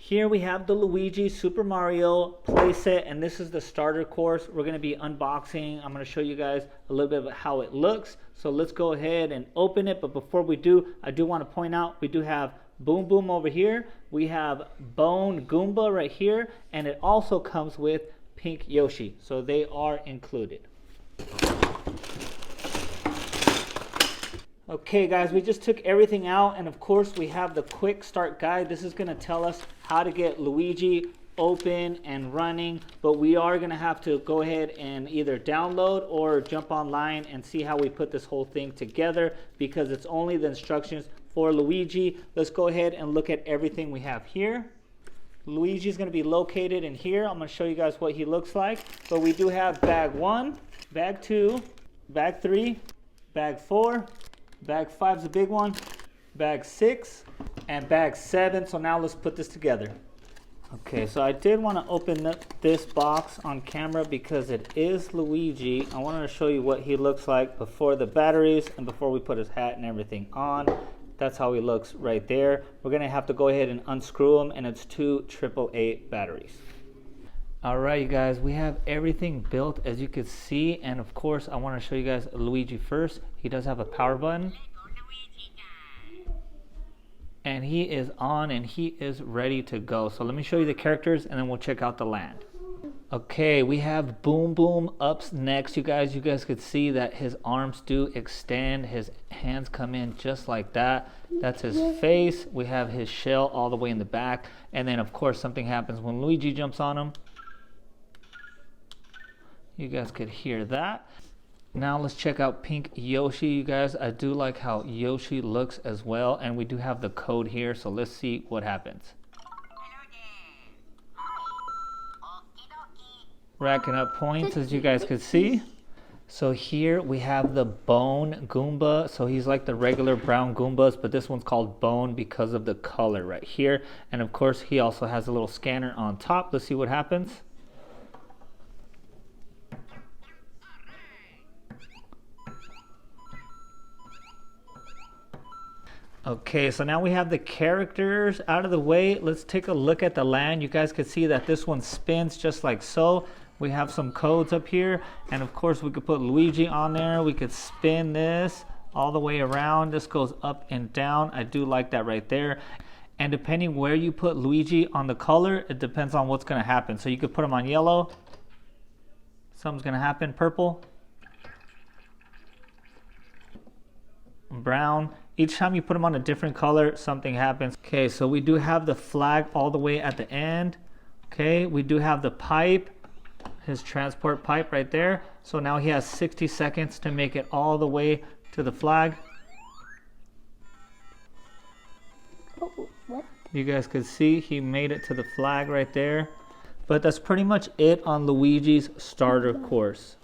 Here we have the Luigi Super Mario playset, and this is the starter course. We're going to be unboxing. I'm going to show you guys a little bit of how it looks. So let's go ahead and open it. But before we do, I do want to point out we do have Boom Boom over here. We have Bone Goomba right here. And it also comes with Pink Yoshi. So they are included. Okay guys, we just took everything out, and of course we have the quick start guide. This is going to tell us how to get Luigi open and running, but we are going to have to go ahead and either download or jump online and see how we put this whole thing together, because it's only the instructions for Luigi. Let's go ahead and look at everything we have here. Luigi is going to be located in here. I'm going to show you guys what he looks like. But we do have bag 1, bag 2, bag 3, bag 4, bag 5 is the big one, bag 6, and bag 7. So now let's put this together. Okay, so I did want to open this box on camera because it is Luigi. I wanted to show you what he looks like before the batteries and before we put his hat and everything on. That's how he looks right there. We're going to have to go ahead and unscrew him, and it's 2 AAA batteries. All right, you guys, we have everything built as you can see, and of course I want to show you guys Luigi first. He does have a power button, and he is on and he is ready to go. So let me show you the characters and then we'll check out the land. Okay, we have Boom Boom up next. You guys could see that his arms do extend, his hands come in just like that. That's his face. We have his shell all the way in the back, and then of course something happens when Luigi jumps on him. You guys could hear that. Now let's check out Pink Yoshi. You guys, I do like how Yoshi looks as well, and we do have the code here, so let's see what happens. Racking up points as you guys could see. So here we have the Bone Goomba. So he's like the regular brown Goombas, but this one's called Bone because of the color right here. And of course he also has a little scanner on top. Let's see what happens. Okay, so now we have the characters out of the way. Let's take a look at the land. You guys can see that this one spins just like so. We have some codes up here, and of course we could put Luigi on there. We could spin this all the way around. This goes up and down. I do like that right there. And depending where you put Luigi on the color, it depends on what's going to happen. So you could put him on yellow. Something's going to happen. Purple. Brown. Each time you put them on a different color, something happens. Okay, so we do have the flag all the way at the end. Okay, we do have the pipe, his transport pipe right there. So now he has 60 seconds to make it all the way to the flag. What? You guys could see he made it to the flag right there. But that's pretty much it on Luigi's starter course.